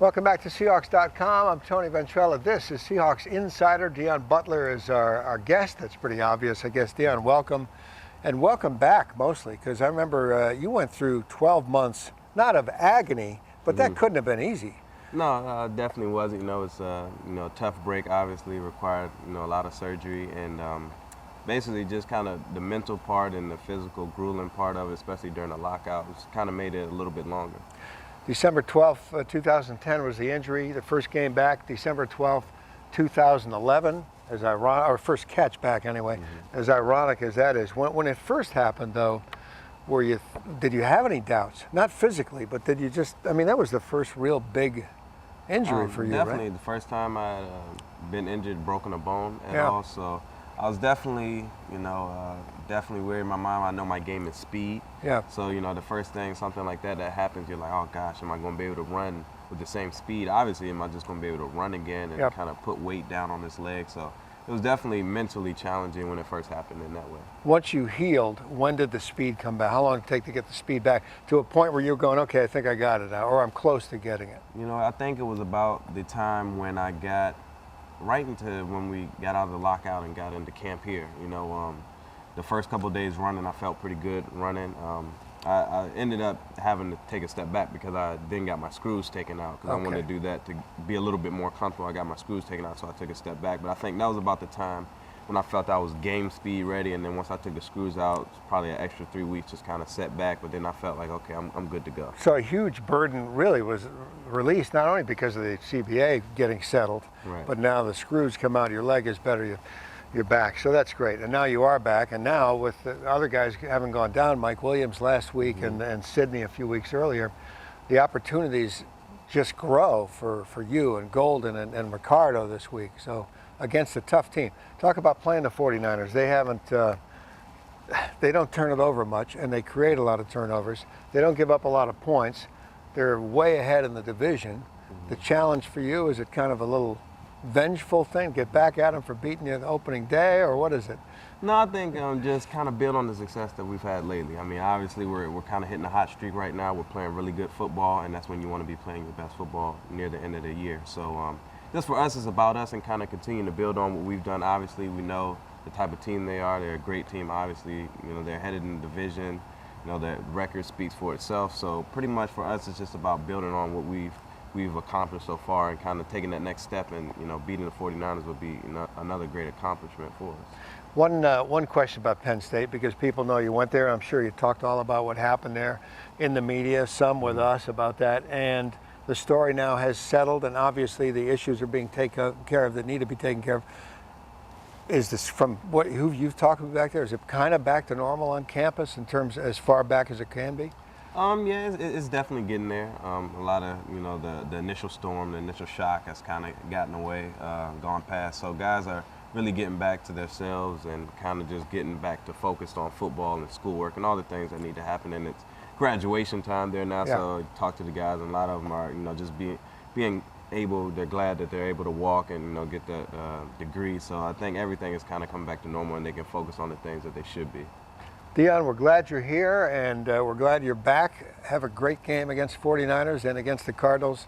Welcome back to Seahawks.com. I'm Tony Ventrella. This is Seahawks Insider. Deon Butler is our guest. That's pretty obvious. I guess, Deon, welcome. And welcome back, mostly, because I remember you went through 12 months, not of agony, but that couldn't have been easy. No, definitely wasn't. It's a tough break. Obviously, required a lot of surgery, and basically just kind of the mental part and the physical grueling part of it, especially during the lockout, which kind of made it a little bit longer. December 12th, 2010 was the injury. The first game back, December 12th, 2011. As ironic, or first catch back anyway. As ironic as that is, when it first happened, though, did you have any doubts? Not physically, but did you just? I mean, that was the first real big injury for you, definitely, right? the first time I been injured, broken a bone at all. So I was definitely, definitely worried in my mind. I know my game is speed. Yeah. So, the first thing, something like that happens, you're like, oh gosh, am I going to be able to run with the same speed? Obviously, am I just going to be able to run again and kind of put weight down on this leg? So it was definitely mentally challenging when it first happened in that way. Once you healed, when did the speed come back? How long did it take to get the speed back to a point where you're going, okay, I think I got it now, or I'm close to getting it? I think it was about the time when I got right into when we got out of the lockout and got into camp here. The first couple of days running, I felt pretty good running. I ended up having to take a step back because I then got my screws taken out because I wanted to do that to be a little bit more comfortable. I got my screws taken out, so I took a step back. But I think that was about the time when I felt I was game speed ready, and then once I took the screws out, it's probably an extra 3 weeks just kind of set back, but then I felt like, okay, I'm good to go. So a huge burden really was released, not only because of the CBA getting settled, but now the screws come out, your leg is better, you're back. So that's great. And now you are back, and now with the other guys having gone down, Mike Williams last week and Sydney a few weeks earlier, the opportunities just grow for you and Golden and Ricardo this week. So against a tough team. Talk about playing the 49ers. They don't turn it over much, and they create a lot of turnovers. They don't give up a lot of points. They're way ahead in the division. The challenge for you, is it kind of a little vengeful thing? Get back at them for beating you the opening day, or what is it? No, I think just kind of build on the success that we've had lately. I mean, obviously we're kind of hitting a hot streak right now. We're playing really good football, and that's when you want to be playing your best football near the end of the year. So just for us, it's about us and kind of continuing to build on what we've done. Obviously, we know the type of team they are. They're a great team. Obviously, they're headed in the division. The record speaks for itself. So pretty much for us, it's just about building on what we've accomplished so far and kind of taking that next step. And beating the 49ers would be another great accomplishment for us. One question about Penn State, because people know you went there. I'm sure you talked all about what happened there in the media, some with us about that, and the story now has settled, and obviously the issues are being taken care of that need to be taken care of. Is this, from who you've talked with back there, is it kind of back to normal on campus in terms as far back as it can be? Yeah, it's definitely getting there. A lot of the initial storm, the initial shock has kind of gotten away, gone past. So guys are really getting back to themselves and kind of just getting back to focused on football and schoolwork and all the things that need to happen. And it's graduation time there now, so I talk to the guys, and a lot of them are just being able. They're glad that they're able to walk and get that degree. So I think everything is kind of coming back to normal, and they can focus on the things that they should be. Deon, we're glad you're here, and we're glad you're back. Have a great game against 49ers and against the Cardinals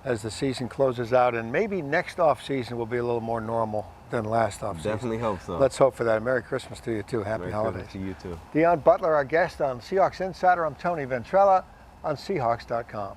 as the season closes out, and maybe next off-season will be a little more normal than last off-season. Definitely hope so. Let's hope for that. Merry Christmas to you, too. Happy holidays. Merry Christmas to you, too. Deon Butler, our guest on Seahawks Insider. I'm Tony Ventrella on Seahawks.com.